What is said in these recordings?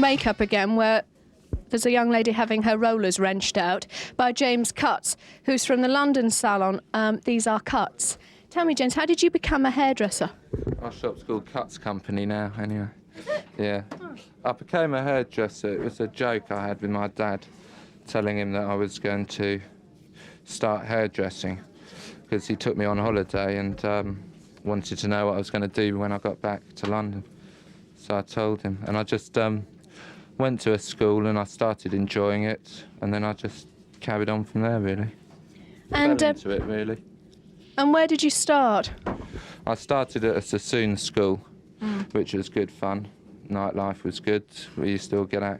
makeup again, where there's a young lady having her rollers wrenched out by James Cutts, who's from the London salon. These are Cutts. Tell me, James, how did you become a hairdresser? Our shop's called Cutts Company now, anyway. Yeah. I became a hairdresser. It was a joke I had with my dad, telling him that I was going to start hairdressing, because he took me on holiday and wanted to know what I was going to do when I got back to London. So I told him, and I just went to a school and I started enjoying it, and then I just carried on from there, really. And fell into it, really. And where did you start? I started at a sassoon school, which was good fun. Nightlife was good. We used to all go out,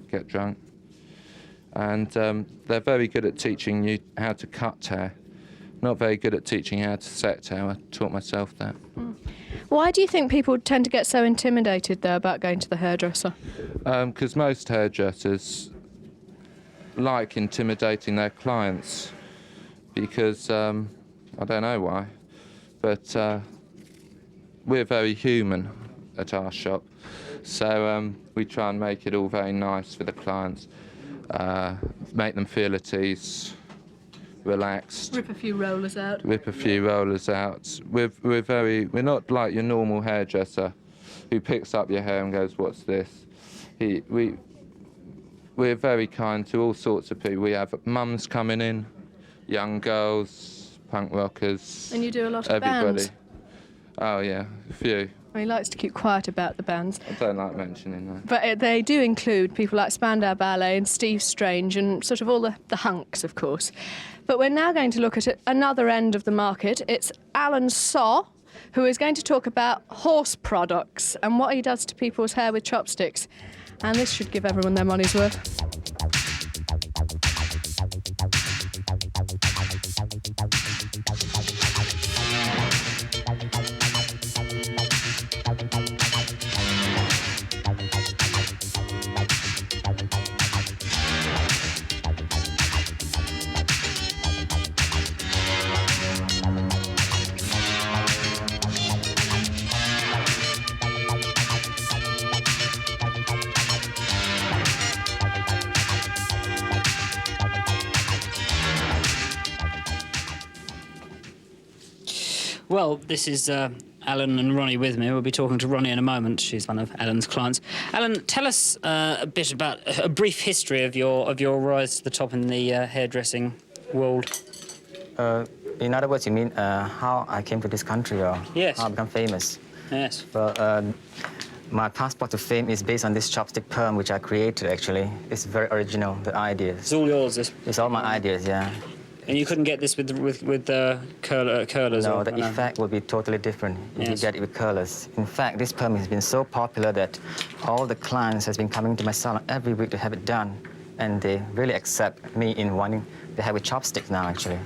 get drunk. And they're very good at teaching you how to cut hair. Not very good at teaching you how to set hair. I taught myself that. Why do you think people tend to get so intimidated, though, about going to the hairdresser? Because most hairdressers like intimidating their clients, because I don't know why, but we're very human at our shop, so we try and make it all very nice for the clients, make them feel at ease, relaxed. Rip a few rollers out. Rip a few rollers out. We're not like your normal hairdresser who picks up your hair and goes, "What's this?" We're very kind to all sorts of people. We have mums coming in, young girls, punk rockers. And you do a lot of everybody. bands? Oh yeah, a few. Well, he likes to keep quiet about the bands. I don't like mentioning that. But they do include people like Spandau Ballet and Steve Strange and sort of all the hunks, of course. But we're now going to look at another end of the market. It's Alan Saw, who is going to talk about horse products and what he does to people's hair with chopsticks. And this should give everyone their money's worth. Well, this is Alan and Ronnie with me. We'll be talking to Ronnie in a moment. She's one of Alan's clients. Alan, tell us a bit about a brief history of your rise to the top in the hairdressing world. In other words, you mean how I came to this country, or yes. how I become famous? Yes. Well, my passport to fame is based on this chopstick perm, which I created, actually. It's very original, the ideas. It's all yours, this? It's all my ideas, yeah. And you couldn't get this with curlers? No, or, the effect will be totally different if you get it with curlers. In fact, this perm has been so popular that all the clients has been coming to my salon every week to have it done, and they really accept me in wanting to have with chopsticks now, actually.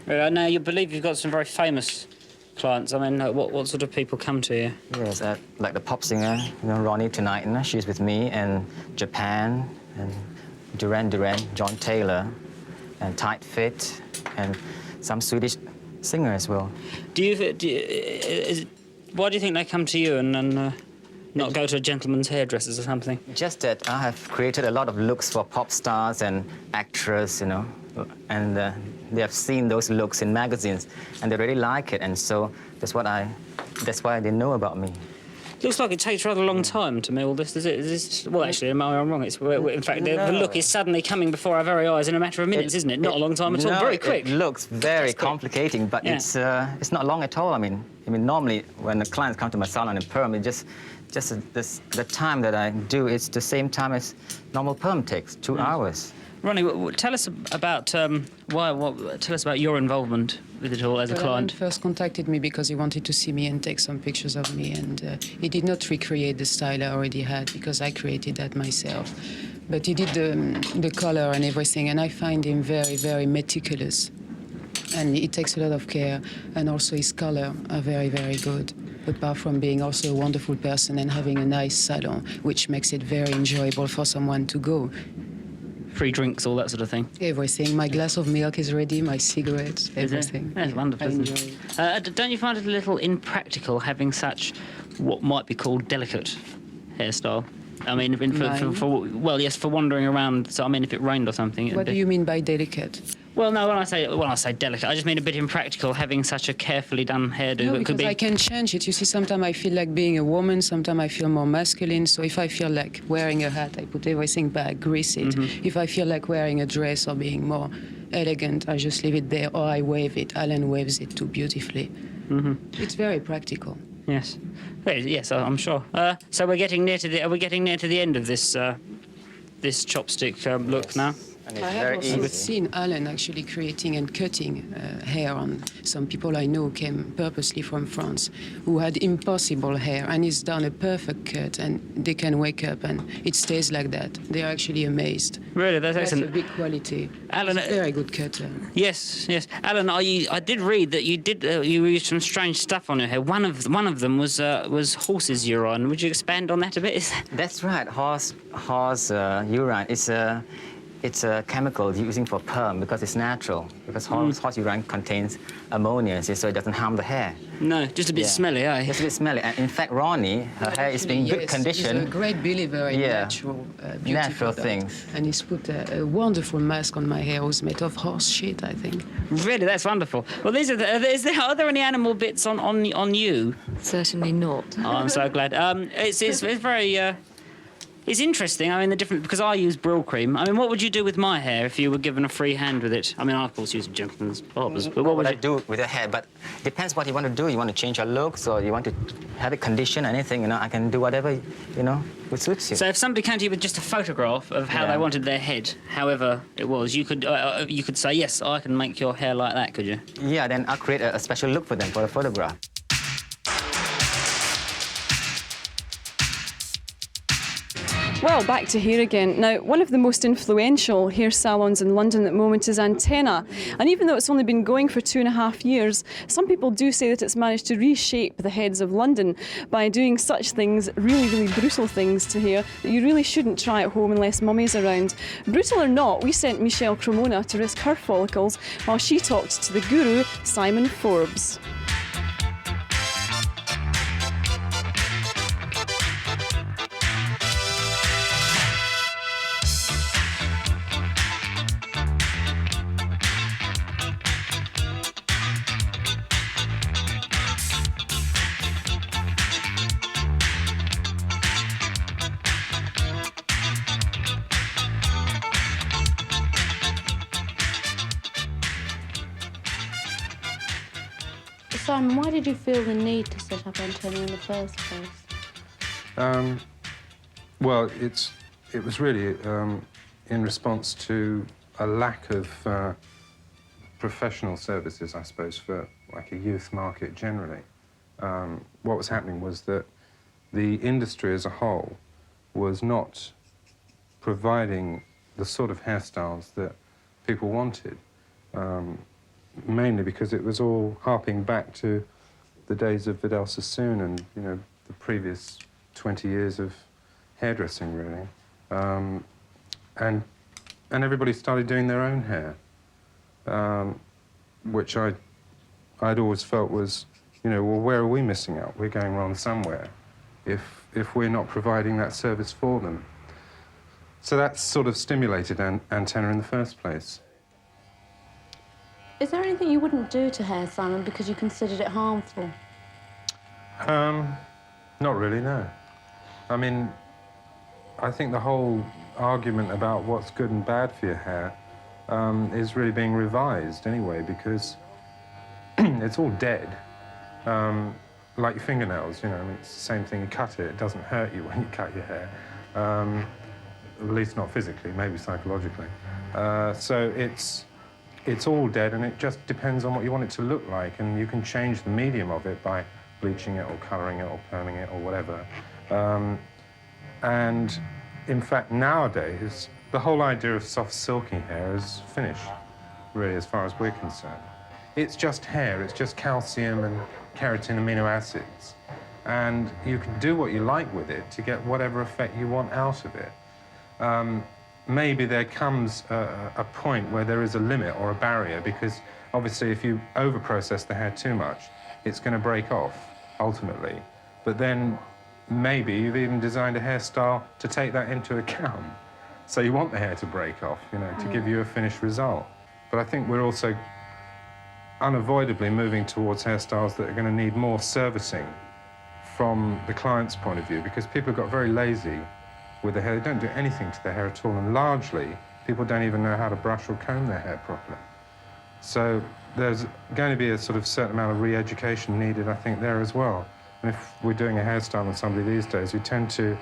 Now, you believe you've got some very famous clients. I mean, what sort of people come to you? Yes, like the pop singer, Ronnie tonight, she's with me, and Japan, and Duran Duran, John Taylor, and Tight Fit, and some Swedish singer as well. Why do you think they come to you and not go to a gentleman's hairdressers or something? Just that I have created a lot of looks for pop stars and actors, and they have seen those looks in magazines, and they really like it, and so that's why they know about me. Looks like it takes rather a long time to me, all this, does it? Well, actually, am I wrong? In fact, the look is suddenly coming before our very eyes in a matter of minutes, isn't it? Not a long time at all, very quick. It looks very complicating, but it's not long at all. I mean, normally when the clients come to my salon in perm, it just the time that I do, it's the same time as normal perm takes, 2 hours. Ronnie, tell us about tell us about your involvement with it all as a client. Alan first contacted me because he wanted to see me and take some pictures of me, and he did not recreate the style I already had because I created that myself. But he did the color and everything, and I find him very, very meticulous. And he takes a lot of care, and also his color are very, very good. Apart from being also a wonderful person and having a nice salon, which makes it very enjoyable for someone to go. Free drinks, all that sort of thing? Everything. My glass of milk is ready, my cigarettes, everything. That's wonderful, isn't it? Don't you find it a little impractical having such what might be called delicate hairstyle? I mean, well, yes, for wandering around. So I mean, if it rained or something. What do you mean by delicate? Well, no, when I say delicate, I just mean a bit impractical having such a carefully done hairdo. No, It because could be. I can change it. You see, sometimes I feel like being a woman, sometimes I feel more masculine. So if I feel like wearing a hat, I put everything back, grease it. If I feel like wearing a dress or being more elegant, I just leave it there or I wave it. Alan waves it too beautifully. It's very practical. Yes, yes, I'm sure. So we're getting near to the. Are we getting near to the end of this this chopstick look now? And it's I have very also easy. seen Alan actually creating and cutting hair on some people I know came purposely from France who had impossible hair, and he's done a perfect cut, and they can wake up and it stays like that. They are actually amazed. Really, that's That's a excellent. big quality. Alan, He's a very good cutter. Yes, yes. Alan, I did read that you used some strange stuff on your hair. One of them was horse's urine. Would you expand on that a bit? That's right. Horse urine. It's a chemical using for perm because it's natural. Because horse urine contains ammonia, so it doesn't harm the hair. No, just a bit smelly, eh? Just a bit smelly. And in fact, Ronnie, her hair is in good condition. He's a great believer in natural beauty Natural products. things. And he's put a wonderful mask on my hair. It was made of horse shit, I think. Really, that's wonderful. Well, are there any animal bits on you? Certainly not. Oh, I'm so glad. It's very. It's interesting. I mean, the different because I use Brill cream. I mean, what would you do with my hair if you were given a free hand with it? I mean, I of course use gentleman's barbers, but What would I do with your hair? But depends what you want to do. You want to change your looks, or you want to have it conditioned, anything. You know, I can do whatever would suits you. So if somebody came to you with just a photograph of how they wanted their head, however it was, you could say, yes, I can make your hair like that, could you? Yeah, then I'll create a special look for them for the photograph. Well, back to hair again. Now, one of the most influential hair salons in London at the moment is Antenna. And even though it's only been going for 2.5 years, some people do say that it's managed to reshape the heads of London by doing such things, really, really brutal things to hair, that you really shouldn't try at home unless mummy's around. Brutal or not, we sent Michelle Cremona to risk her follicles while she talked to the guru, Simon Forbes. Simon, why did you feel the need to set up Antenna in the first place? Well, it was really in response to a lack of professional services, I suppose, for like a youth market generally. What was happening was that the industry as a whole was not providing the sort of hairstyles that people wanted. Mainly because it was all harping back to the days of Vidal Sassoon and, the previous 20 years of hairdressing, really. And everybody started doing their own hair, which I'd always felt was, well, where are we missing out? We're going wrong somewhere if we're not providing that service for them. So that sort of stimulated Antenna in the first place. Is there anything you wouldn't do to hair, Simon, because you considered it harmful? Not really, no. I mean, I think the whole argument about what's good and bad for your hair is really being revised anyway, because it's all dead. Like your fingernails, I mean, it's the same thing. You cut it doesn't hurt you when you cut your hair. At least not physically, maybe psychologically. So it's all dead, and it just depends on what you want it to look like, and you can change the medium of it by bleaching it or colouring it or perming it or whatever. And in fact, nowadays, the whole idea of soft, silky hair is finished, really, as far as we're concerned. It's just hair, it's just calcium and keratin amino acids, and you can do what you like with it to get whatever effect you want out of it. Maybe there comes a point where there is a limit or a barrier, because obviously if you over-process the hair too much, it's going to break off, ultimately. But then maybe you've even designed a hairstyle to take that into account. So you want the hair to break off, you know, to give you a finished result. But I think we're also unavoidably moving towards hairstyles that are going to need more servicing from the client's point of view, because people have got very lazy with their hair. They don't do anything to their hair at all, and largely people don't even know how to brush or comb their hair properly. So there's going to be a sort of certain amount of re-education needed, I think, there as well. And if we're doing a hairstyle on somebody these days, we tend to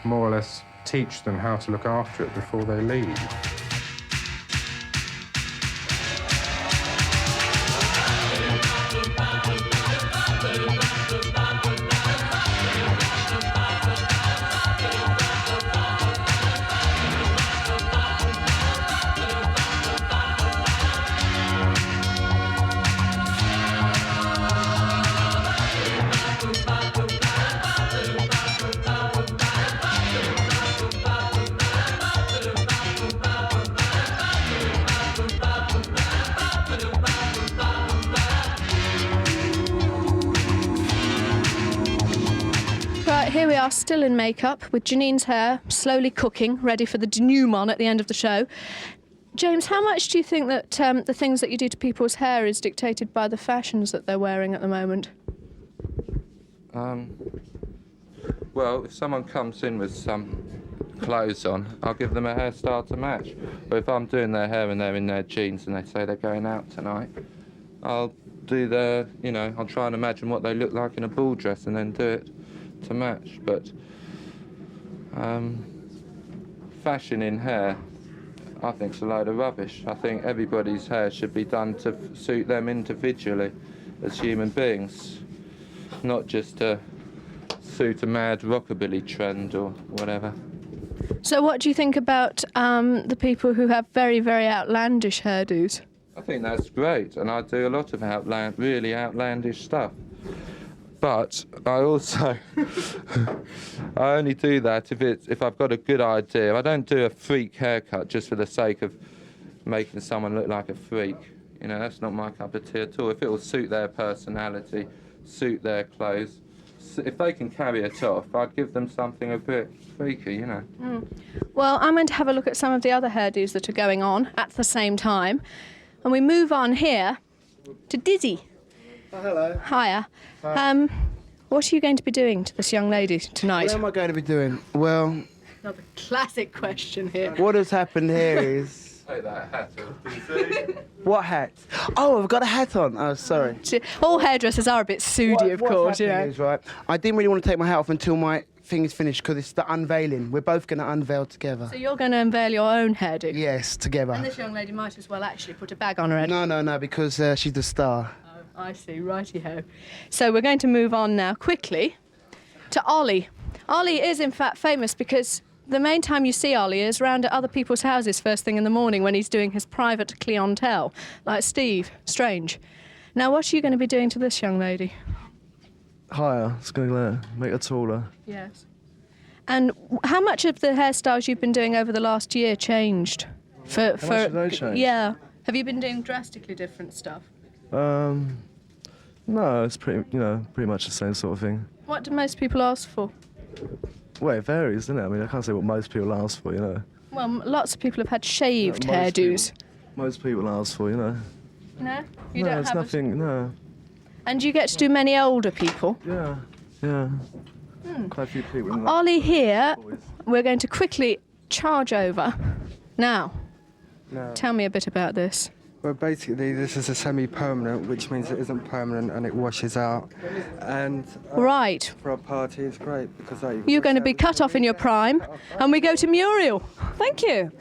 more or less teach them how to look after it before they leave. Here we are, still in makeup, with Janine's hair slowly cooking, ready for the denouement at the end of the show. James, how much do you think that the things that you do to people's hair is dictated by the fashions that they're wearing at the moment? Well, if someone comes in with some clothes on, I'll give them a hairstyle to match. But if I'm doing their hair and they're in their jeans and they say they're going out tonight, I'll do their, you know, I'll try and imagine what they look like in a ball dress and then do it to match. But fashion in hair, I think, is a load of rubbish. I think everybody's hair should be done to suit them individually as human beings, not just to suit a mad rockabilly trend or whatever. So what do you think about the people who have very, very outlandish hairdos? I think that's great, and I do a lot of really outlandish stuff. But I also, I only do that if I've got a good idea. I don't do a freak haircut just for the sake of making someone look like a freak. You know, that's not my cup of tea at all. If it will suit their personality, suit their clothes, if they can carry it off, I'd give them something a bit freaky, you know. Well, I'm going to have a look at some of the other hairdos that are going on at the same time. And we move on here to Dizzy. Oh, hello. Hiya. What are you going to be doing to this young lady tonight? What am I going to be doing? Well, Another classic question here. what has happened here is... Take that hat off. What hat? Oh, I've got a hat on. Oh, sorry. All hairdressers are a bit sooty, of course, you know. Is, right, I didn't really want to take my hat off until my thing is finished because it's the unveiling. We're both going to unveil together. So you're going to unveil your own hairdo? Yes, together. And this young lady might as well actually put a bag on her head. No, because she's the star. I see, righty-ho. So we're going to move on now quickly to Ollie. Ollie is in fact famous because the main time you see Ollie is round at other people's houses first thing in the morning when he's doing his private clientele, like Steve Strange. Now, what are you going to be doing to this young lady? Higher. It's going to make her taller. Yes. And how much of the hairstyles you've been doing over the last year changed? How much have they changed? Yeah. Have you been doing drastically different stuff? No, it's pretty much the same sort of thing. What do most people ask for? Well, it varies, doesn't it? I mean, I can't say what most people ask for, you know. Well, lots of people have had shaved Most hairdos. Most people ask for, you know. No? You no, don't it's have nothing, no. And do you get to do many older people? Yeah. Quite a few people in Ollie here, we're going to quickly charge over. Now, tell me a bit about this. Well, basically, this is a semi-permanent, which means it isn't permanent and it washes out. And Right. for a party, it's great because You're going to be cut off in your prime, and we go to Muriel. Thank you.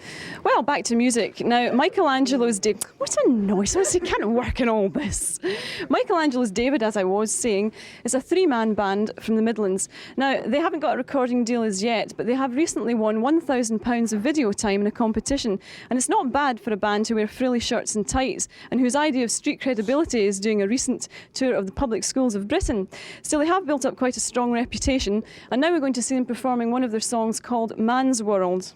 Well, back to music. Now, Michelangelo's David... What a noise. He can't work in all this. Michelangelo's David, as I was saying, is a three-man band from the Midlands. Now, they haven't got a recording deal as yet, but they have recently won £1,000 of video time in a competition. And it's not bad for a band to wear frilly shirts and tights, and whose idea of street credibility is doing a recent tour of the public schools of Britain. Still, they have built up quite a strong reputation, and now we're going to see them performing one of their songs called Man's World.